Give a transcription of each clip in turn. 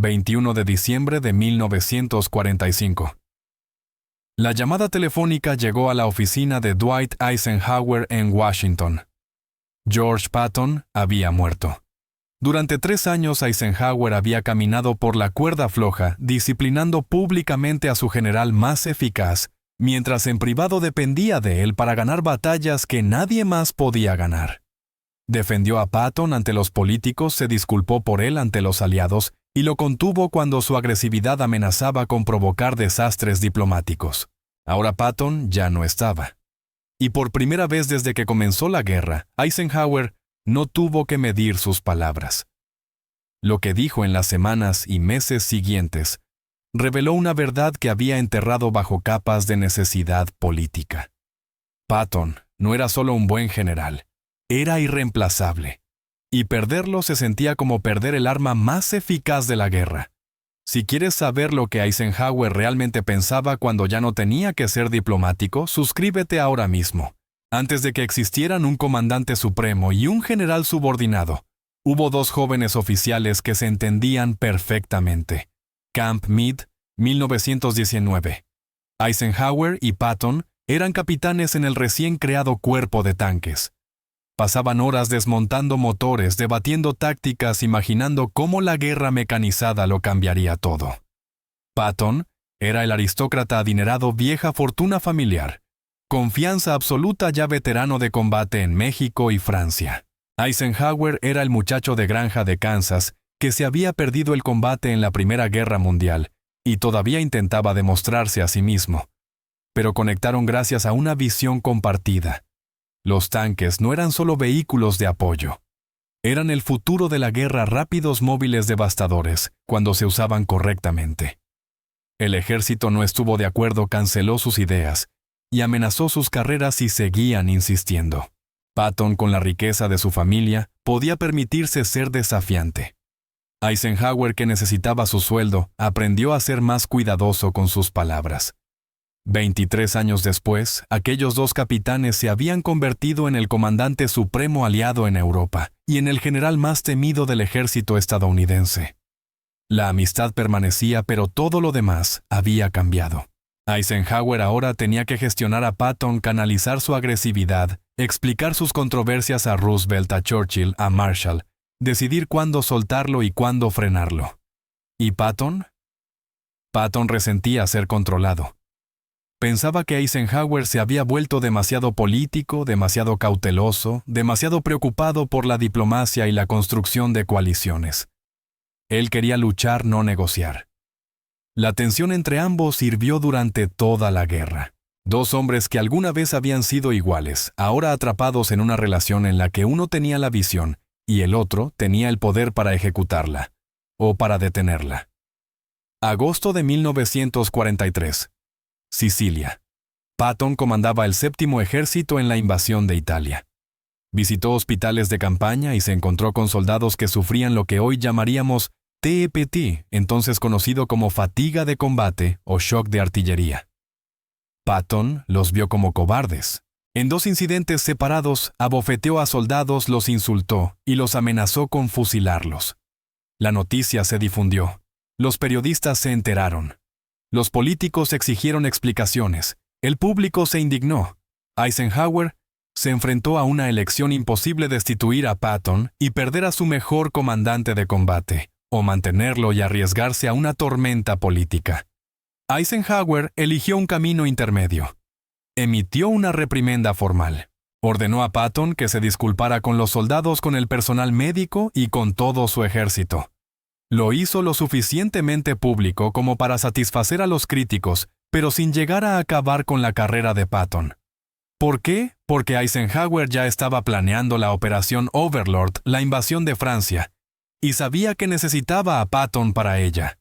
21 de diciembre de 1945. La llamada telefónica llegó a la oficina de Dwight Eisenhower en Washington. George Patton había muerto. Durante 3 años Eisenhower había caminado por la cuerda floja, disciplinando públicamente a su general más eficaz, mientras en privado dependía de él para ganar batallas que nadie más podía ganar. Defendió a Patton ante los políticos, se disculpó por él ante los aliados y lo contuvo cuando su agresividad amenazaba con provocar desastres diplomáticos. Ahora Patton ya no estaba. Y por primera vez desde que comenzó la guerra, Eisenhower no tuvo que medir sus palabras. Lo que dijo en las semanas y meses siguientes reveló una verdad que había enterrado bajo capas de necesidad política. Patton no era solo un buen general, era irreemplazable, y perderlo se sentía como perder el arma más eficaz de la guerra. Si quieres saber lo que Eisenhower realmente pensaba cuando ya no tenía que ser diplomático, suscríbete ahora mismo. Antes de que existieran un comandante supremo y un general subordinado, hubo 2 jóvenes oficiales que se entendían perfectamente. Camp Meade, 1919. Eisenhower y Patton eran capitanes en el recién creado cuerpo de tanques. Pasaban horas desmontando motores, debatiendo tácticas, imaginando cómo la guerra mecanizada lo cambiaría todo. Patton era el aristócrata adinerado vieja fortuna familiar, confianza absoluta ya veterano de combate en México y Francia. Eisenhower era el muchacho de granja de Kansas que se había perdido el combate en la Primera Guerra Mundial y todavía intentaba demostrarse a sí mismo. Pero conectaron gracias a una visión compartida. Los tanques no eran solo vehículos de apoyo. Eran el futuro de la guerra, rápidos móviles devastadores, cuando se usaban correctamente. El ejército no estuvo de acuerdo, canceló sus ideas y amenazó sus carreras si seguían insistiendo. Patton, con la riqueza de su familia, podía permitirse ser desafiante. Eisenhower, que necesitaba su sueldo, aprendió a ser más cuidadoso con sus palabras. 23 años después, aquellos 2 capitanes se habían convertido en el comandante supremo aliado en Europa y en el general más temido del ejército estadounidense. La amistad permanecía, pero todo lo demás había cambiado. Eisenhower ahora tenía que gestionar a Patton, canalizar su agresividad, explicar sus controversias a Roosevelt, a Churchill, a Marshall, decidir cuándo soltarlo y cuándo frenarlo. ¿Y Patton? Patton resentía ser controlado. Pensaba que Eisenhower se había vuelto demasiado político, demasiado cauteloso, demasiado preocupado por la diplomacia y la construcción de coaliciones. Él quería luchar, no negociar. La tensión entre ambos sirvió durante toda la guerra. 2 hombres que alguna vez habían sido iguales, ahora atrapados en una relación en la que uno tenía la visión y el otro tenía el poder para ejecutarla, o para detenerla. Agosto de 1943. Sicilia. Patton comandaba el 7º ejército en la invasión de Italia. Visitó hospitales de campaña y se encontró con soldados que sufrían lo que hoy llamaríamos TEPT, entonces conocido como fatiga de combate o shock de artillería. Patton los vio como cobardes. En 2 incidentes separados, abofeteó a soldados, los insultó y los amenazó con fusilarlos. La noticia se difundió. Los periodistas se enteraron. Los políticos exigieron explicaciones. El público se indignó. Eisenhower se enfrentó a una elección imposible: destituir a Patton y perder a su mejor comandante de combate, o mantenerlo y arriesgarse a una tormenta política. Eisenhower eligió un camino intermedio. Emitió una reprimenda formal. Ordenó a Patton que se disculpara con los soldados, con el personal médico y con todo su ejército. Lo hizo lo suficientemente público como para satisfacer a los críticos, pero sin llegar a acabar con la carrera de Patton. ¿Por qué? Porque Eisenhower ya estaba planeando la Operación Overlord, la invasión de Francia, y sabía que necesitaba a Patton para ella.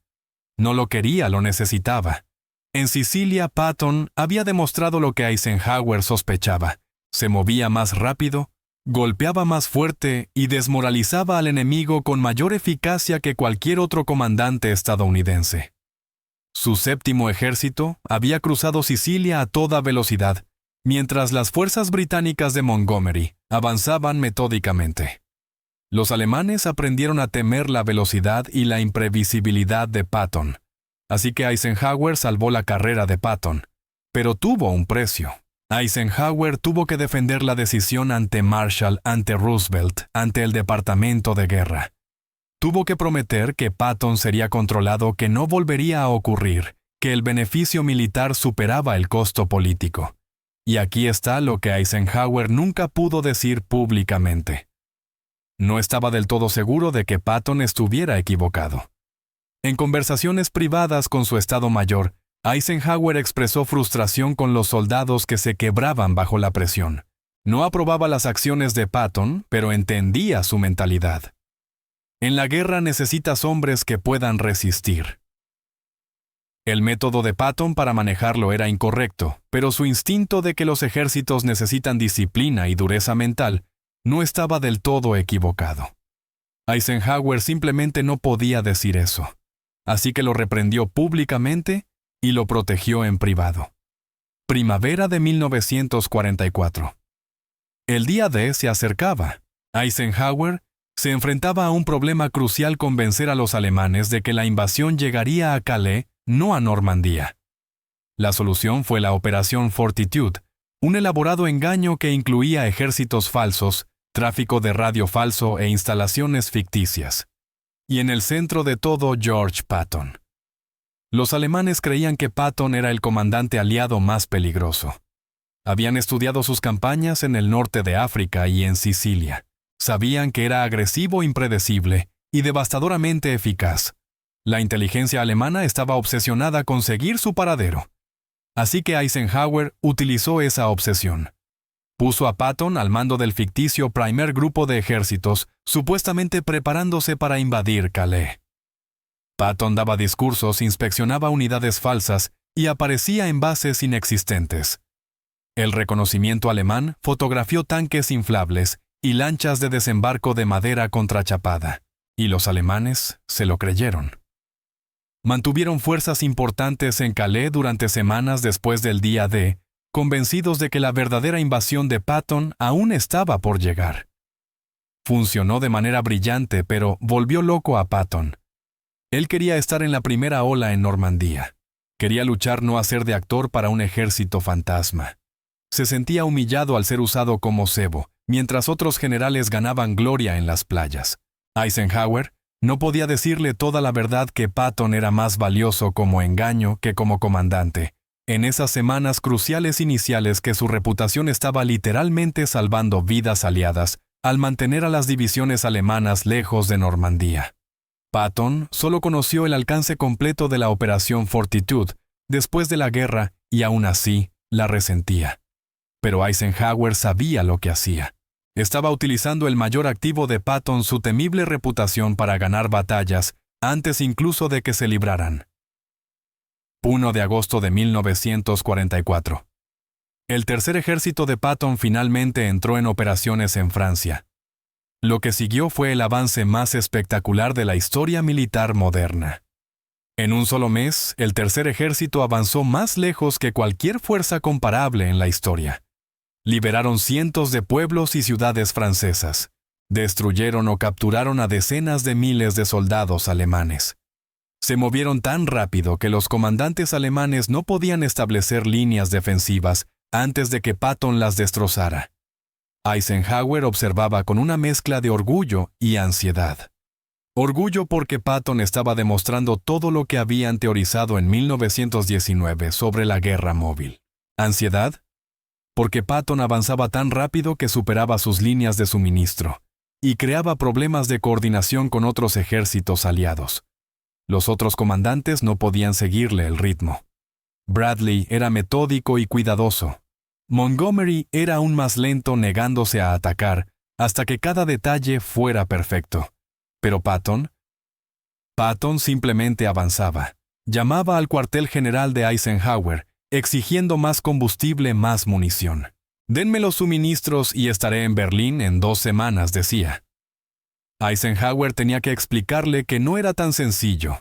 No lo quería, lo necesitaba. En Sicilia, Patton había demostrado lo que Eisenhower sospechaba. Se movía más rápido, golpeaba más fuerte y desmoralizaba al enemigo con mayor eficacia que cualquier otro comandante estadounidense. Su 7º ejército había cruzado Sicilia a toda velocidad, mientras las fuerzas británicas de Montgomery avanzaban metódicamente. Los alemanes aprendieron a temer la velocidad y la imprevisibilidad de Patton. Así que Eisenhower salvó la carrera de Patton. Pero tuvo un precio. Eisenhower tuvo que defender la decisión ante Marshall, ante Roosevelt, ante el Departamento de Guerra. Tuvo que prometer que Patton sería controlado, que no volvería a ocurrir, que el beneficio militar superaba el costo político. Y aquí está lo que Eisenhower nunca pudo decir públicamente. No estaba del todo seguro de que Patton estuviera equivocado. En conversaciones privadas con su Estado Mayor, Eisenhower expresó frustración con los soldados que se quebraban bajo la presión. No aprobaba las acciones de Patton, pero entendía su mentalidad. En la guerra necesitas hombres que puedan resistir. El método de Patton para manejarlo era incorrecto, pero su instinto de que los ejércitos necesitan disciplina y dureza mental no estaba del todo equivocado. Eisenhower simplemente no podía decir eso, así que lo reprendió públicamente y lo protegió en privado. Primavera de 1944. El día D se acercaba. Eisenhower se enfrentaba a un problema crucial: convencer a los alemanes de que la invasión llegaría a Calais, no a Normandía. La solución fue la Operación Fortitude, un elaborado engaño que incluía ejércitos falsos, tráfico de radio falso e instalaciones ficticias. Y en el centro de todo, George Patton. Los alemanes creían que Patton era el comandante aliado más peligroso. Habían estudiado sus campañas en el norte de África y en Sicilia. Sabían que era agresivo, impredecible y devastadoramente eficaz. La inteligencia alemana estaba obsesionada con seguir su paradero. Así que Eisenhower utilizó esa obsesión. Puso a Patton al mando del ficticio primer grupo de ejércitos, supuestamente preparándose para invadir Calais. Patton daba discursos, inspeccionaba unidades falsas y aparecía en bases inexistentes. El reconocimiento alemán fotografió tanques inflables y lanchas de desembarco de madera contrachapada, y los alemanes se lo creyeron. Mantuvieron fuerzas importantes en Calais durante semanas después del día D, convencidos de que la verdadera invasión de Patton aún estaba por llegar. Funcionó de manera brillante, pero volvió loco a Patton. Él quería estar en la primera ola en Normandía. Quería luchar, no hacer de actor para un ejército fantasma. Se sentía humillado al ser usado como cebo, mientras otros generales ganaban gloria en las playas. Eisenhower no podía decirle toda la verdad, que Patton era más valioso como engaño que como comandante. En esas semanas cruciales iniciales que su reputación estaba literalmente salvando vidas aliadas al mantener a las divisiones alemanas lejos de Normandía. Patton solo conoció el alcance completo de la Operación Fortitude después de la guerra y aún así la resentía. Pero Eisenhower sabía lo que hacía. Estaba utilizando el mayor activo de Patton, su temible reputación, para ganar batallas antes incluso de que se libraran. 1 de agosto de 1944. El tercer ejército de Patton finalmente entró en operaciones en Francia. Lo que siguió fue el avance más espectacular de la historia militar moderna. En un solo mes, el tercer ejército avanzó más lejos que cualquier fuerza comparable en la historia. Liberaron cientos de pueblos y ciudades francesas. Destruyeron o capturaron a decenas de miles de soldados alemanes. Se movieron tan rápido que los comandantes alemanes no podían establecer líneas defensivas antes de que Patton las destrozara. Eisenhower observaba con una mezcla de orgullo y ansiedad. Orgullo porque Patton estaba demostrando todo lo que habían teorizado en 1919 sobre la guerra móvil. Ansiedad porque Patton avanzaba tan rápido que superaba sus líneas de suministro y creaba problemas de coordinación con otros ejércitos aliados. Los otros comandantes no podían seguirle el ritmo. Bradley era metódico y cuidadoso. Montgomery era aún más lento, negándose a atacar hasta que cada detalle fuera perfecto. Pero Patton simplemente avanzaba. Llamaba al cuartel general de Eisenhower, exigiendo más combustible, más munición. «Denme los suministros y estaré en Berlín en 2 semanas», decía. Eisenhower tenía que explicarle que no era tan sencillo.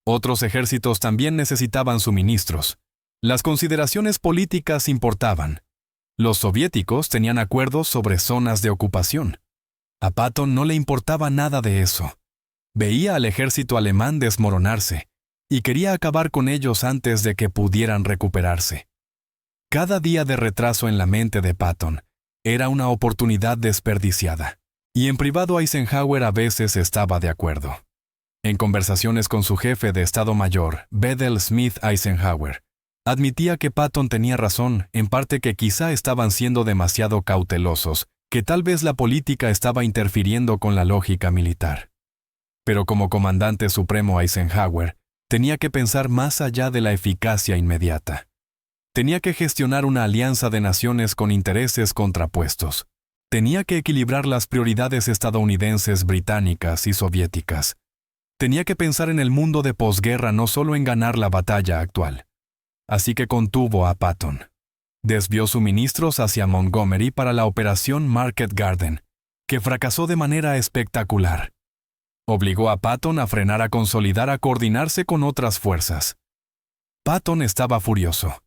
Otros ejércitos también necesitaban suministros. Las consideraciones políticas importaban. Los soviéticos tenían acuerdos sobre zonas de ocupación. A Patton no le importaba nada de eso. Veía al ejército alemán desmoronarse y quería acabar con ellos antes de que pudieran recuperarse. Cada día de retraso en la mente de Patton era una oportunidad desperdiciada, y en privado Eisenhower a veces estaba de acuerdo. En conversaciones con su jefe de Estado Mayor, Bedell Smith Eisenhower, admitía que Patton tenía razón, en parte que quizá estaban siendo demasiado cautelosos, que tal vez la política estaba interfiriendo con la lógica militar. Pero como comandante supremo Eisenhower, tenía que pensar más allá de la eficacia inmediata. Tenía que gestionar una alianza de naciones con intereses contrapuestos. Tenía que equilibrar las prioridades estadounidenses, británicas y soviéticas. Tenía que pensar en el mundo de posguerra, no solo en ganar la batalla actual. Así que contuvo a Patton. Desvió suministros hacia Montgomery para la operación Market Garden, que fracasó de manera espectacular. Obligó a Patton a frenar, a consolidar, a coordinarse con otras fuerzas. Patton estaba furioso.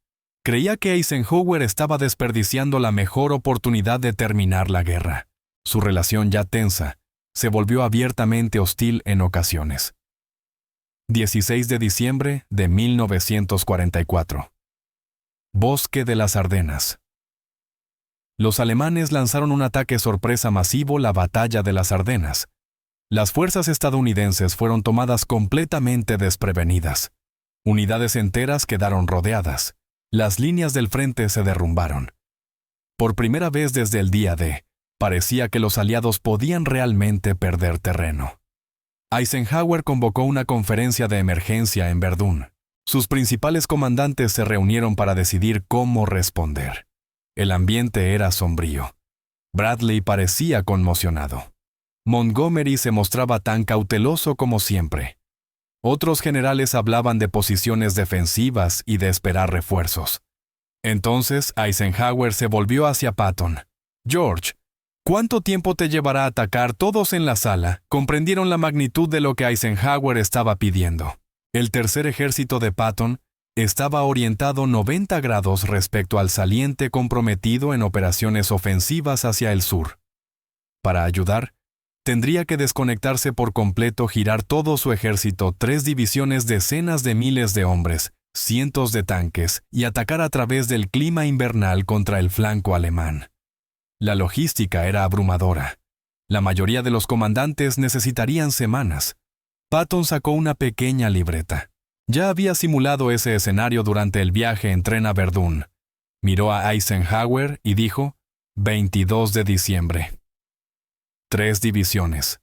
Creía que Eisenhower estaba desperdiciando la mejor oportunidad de terminar la guerra. Su relación ya tensa se volvió abiertamente hostil en ocasiones. 16 de diciembre de 1944. Bosque de las Ardenas. Los alemanes lanzaron un ataque sorpresa masivo, la Batalla de las Ardenas. Las fuerzas estadounidenses fueron tomadas completamente desprevenidas. Unidades enteras quedaron rodeadas. Las líneas del frente se derrumbaron. Por primera vez desde el día D, parecía que los aliados podían realmente perder terreno. Eisenhower convocó una conferencia de emergencia en Verdún. Sus principales comandantes se reunieron para decidir cómo responder. El ambiente era sombrío. Bradley parecía conmocionado. Montgomery se mostraba tan cauteloso como siempre. Otros generales hablaban de posiciones defensivas y de esperar refuerzos. Entonces Eisenhower se volvió hacia Patton. «George, ¿cuánto tiempo te llevará a atacar?» Todos en la sala comprendieron la magnitud de lo que Eisenhower estaba pidiendo. El tercer ejército de Patton estaba orientado 90 grados respecto al saliente, comprometido en operaciones ofensivas hacia el sur. Para ayudar, tendría que desconectarse por completo, girar todo su ejército, 3 divisiones, decenas de miles de hombres, cientos de tanques, y atacar a través del clima invernal contra el flanco alemán. La logística era abrumadora. La mayoría de los comandantes necesitarían semanas. Patton sacó una pequeña libreta. Ya había simulado ese escenario durante el viaje en tren a Verdún. Miró a Eisenhower y dijo: 22 de diciembre. 3 divisiones.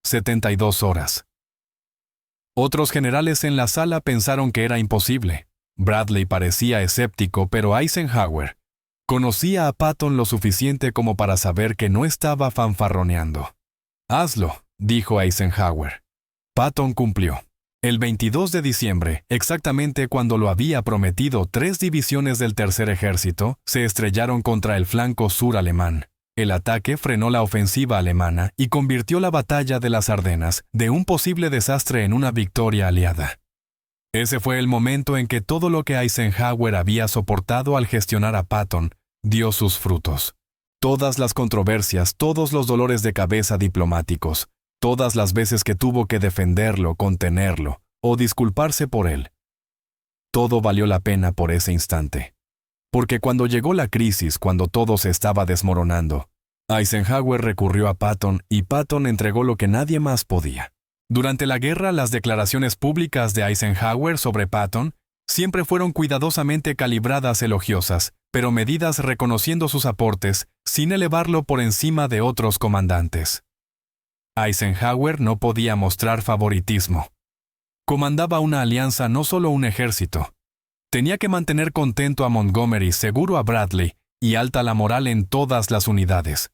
72 horas. Otros generales en la sala pensaron que era imposible. Bradley parecía escéptico, pero Eisenhower conocía a Patton lo suficiente como para saber que no estaba fanfarroneando. «Hazlo», dijo Eisenhower. Patton cumplió. El 22 de diciembre, exactamente cuando lo había prometido, 3 divisiones del tercer ejército se estrellaron contra el flanco sur alemán. El ataque frenó la ofensiva alemana y convirtió la Batalla de las Ardenas de un posible desastre en una victoria aliada. Ese fue el momento en que todo lo que Eisenhower había soportado al gestionar a Patton dio sus frutos. Todas las controversias, todos los dolores de cabeza diplomáticos, todas las veces que tuvo que defenderlo, contenerlo o disculparse por él. Todo valió la pena por ese instante. Porque cuando llegó la crisis, cuando todo se estaba desmoronando, Eisenhower recurrió a Patton y Patton entregó lo que nadie más podía. Durante la guerra, las declaraciones públicas de Eisenhower sobre Patton siempre fueron cuidadosamente calibradas, elogiosas, pero medidas reconociendo sus aportes sin elevarlo por encima de otros comandantes. Eisenhower no podía mostrar favoritismo. Comandaba una alianza, no solo un ejército. Tenía que mantener contento a Montgomery, seguro a Bradley, y alta la moral en todas las unidades.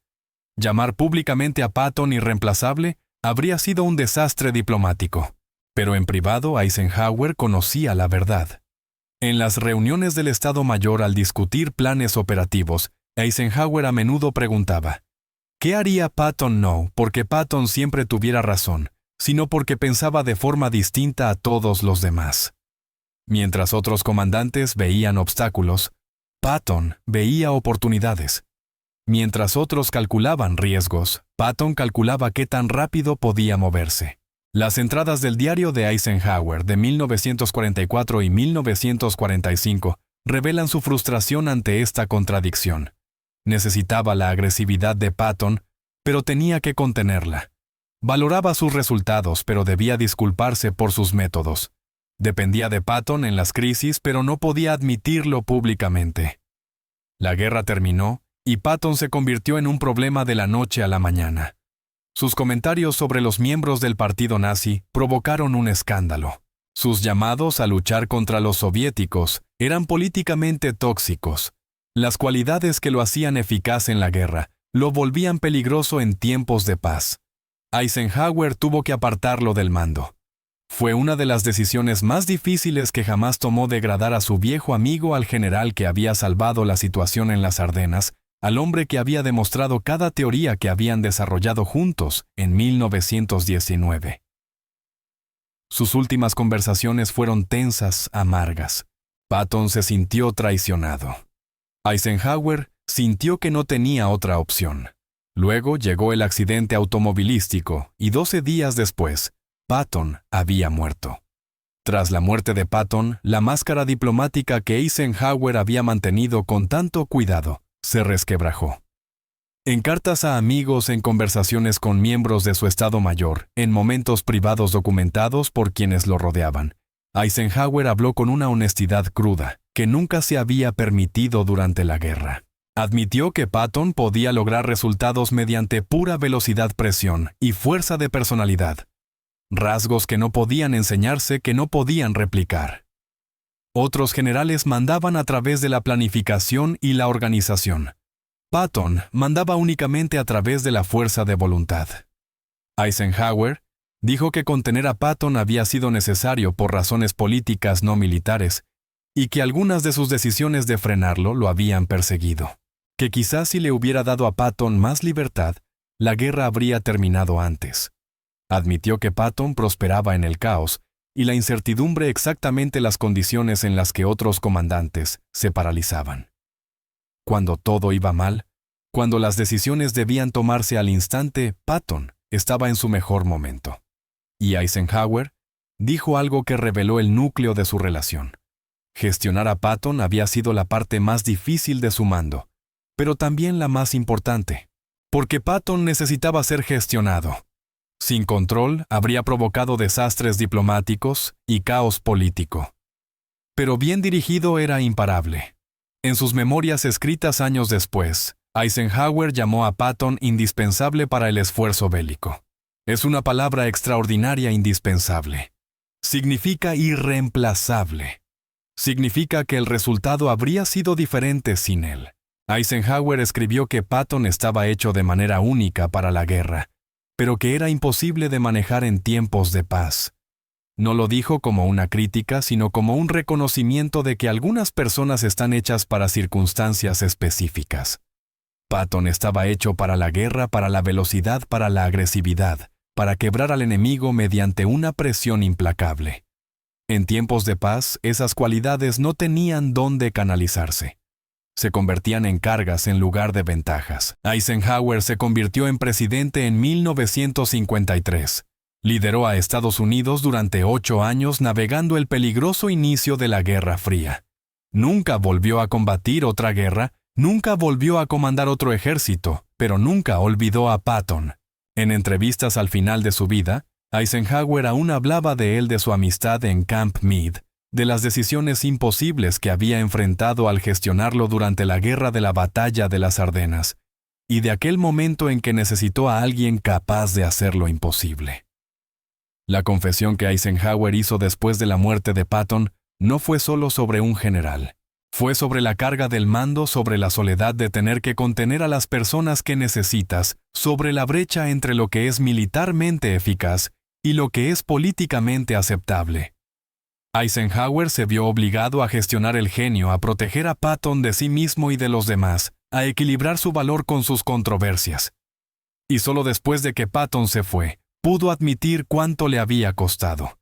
Llamar públicamente a Patton irreemplazable habría sido un desastre diplomático. Pero en privado Eisenhower conocía la verdad. En las reuniones del Estado Mayor, al discutir planes operativos, Eisenhower a menudo preguntaba: ¿qué haría Patton? No porque Patton siempre tuviera razón, sino porque pensaba de forma distinta a todos los demás. Mientras otros comandantes veían obstáculos, Patton veía oportunidades. Mientras otros calculaban riesgos, Patton calculaba qué tan rápido podía moverse. Las entradas del diario de Eisenhower de 1944 y 1945 revelan su frustración ante esta contradicción. Necesitaba la agresividad de Patton, pero tenía que contenerla. Valoraba sus resultados, pero debía disculparse por sus métodos. Dependía de Patton en las crisis, pero no podía admitirlo públicamente. La guerra terminó, y Patton se convirtió en un problema de la noche a la mañana. Sus comentarios sobre los miembros del partido nazi provocaron un escándalo. Sus llamados a luchar contra los soviéticos eran políticamente tóxicos. Las cualidades que lo hacían eficaz en la guerra lo volvían peligroso en tiempos de paz. Eisenhower tuvo que apartarlo del mando. Fue una de las decisiones más difíciles que jamás tomó, degradar a su viejo amigo, al general que había salvado la situación en las Ardenas, al hombre que había demostrado cada teoría que habían desarrollado juntos en 1919. Sus últimas conversaciones fueron tensas, amargas. Patton se sintió traicionado. Eisenhower sintió que no tenía otra opción. Luego llegó el accidente automovilístico y 12 días después, Patton había muerto. Tras la muerte de Patton, la máscara diplomática que Eisenhower había mantenido con tanto cuidado se resquebrajó. En cartas a amigos, en conversaciones con miembros de su Estado Mayor, en momentos privados documentados por quienes lo rodeaban, Eisenhower habló con una honestidad cruda que nunca se había permitido durante la guerra. Admitió que Patton podía lograr resultados mediante pura velocidad, presión y fuerza de personalidad, rasgos que no podían enseñarse, que no podían replicar. Otros generales mandaban a través de la planificación y la organización. Patton mandaba únicamente a través de la fuerza de voluntad. Eisenhower dijo que contener a Patton había sido necesario por razones políticas no militares, y que algunas de sus decisiones de frenarlo lo habían perseguido. Que quizás si le hubiera dado a Patton más libertad, la guerra habría terminado antes. Admitió que Patton prosperaba en el caos y la incertidumbre, exactamente las condiciones en las que otros comandantes se paralizaban. Cuando todo iba mal, cuando las decisiones debían tomarse al instante, Patton estaba en su mejor momento. Y Eisenhower dijo algo que reveló el núcleo de su relación. Gestionar a Patton había sido la parte más difícil de su mando, pero también la más importante, porque Patton necesitaba ser gestionado. Sin control, habría provocado desastres diplomáticos y caos político. Pero bien dirigido era imparable. En sus memorias escritas años después, Eisenhower llamó a Patton indispensable para el esfuerzo bélico. Es una palabra extraordinaria, indispensable. Significa irreemplazable. Significa que el resultado habría sido diferente sin él. Eisenhower escribió que Patton estaba hecho de manera única para la guerra, pero que era imposible de manejar en tiempos de paz. No lo dijo como una crítica, sino como un reconocimiento de que algunas personas están hechas para circunstancias específicas. Patton estaba hecho para la guerra, para la velocidad, para la agresividad, para quebrar al enemigo mediante una presión implacable. En tiempos de paz, esas cualidades no tenían dónde canalizarse. Se convertían en cargas en lugar de ventajas. Eisenhower se convirtió en presidente en 1953. Lideró a Estados Unidos durante 8 años, navegando el peligroso inicio de la Guerra Fría. Nunca volvió a combatir otra guerra, nunca volvió a comandar otro ejército, pero nunca olvidó a Patton. En entrevistas al final de su vida, Eisenhower aún hablaba de él, de su amistad en Camp Meade, de las decisiones imposibles que había enfrentado al gestionarlo durante la guerra de la Batalla de las Ardenas, y de aquel momento en que necesitó a alguien capaz de hacer lo imposible. La confesión que Eisenhower hizo después de la muerte de Patton no fue solo sobre un general. Fue sobre la carga del mando, sobre la soledad de tener que contener a las personas que necesitas, sobre la brecha entre lo que es militarmente eficaz y lo que es políticamente aceptable. Eisenhower se vio obligado a gestionar el genio, a proteger a Patton de sí mismo y de los demás, a equilibrar su valor con sus controversias. Y solo después de que Patton se fue, pudo admitir cuánto le había costado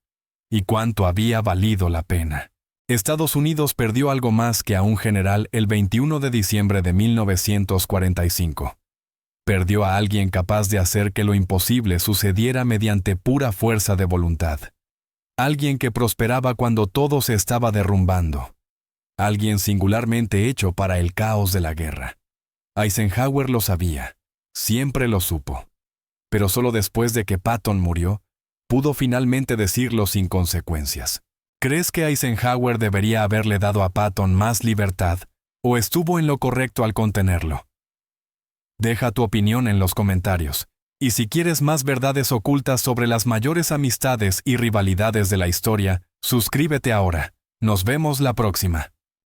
y cuánto había valido la pena. Estados Unidos perdió algo más que a un general el 21 de diciembre de 1945. Perdió a alguien capaz de hacer que lo imposible sucediera mediante pura fuerza de voluntad. Alguien que prosperaba cuando todo se estaba derrumbando. Alguien singularmente hecho para el caos de la guerra. Eisenhower lo sabía, siempre lo supo. Pero solo después de que Patton murió, pudo finalmente decirlo sin consecuencias. ¿Crees que Eisenhower debería haberle dado a Patton más libertad, o estuvo en lo correcto al contenerlo? Deja tu opinión en los comentarios. Y si quieres más verdades ocultas sobre las mayores amistades y rivalidades de la historia, suscríbete ahora. Nos vemos la próxima.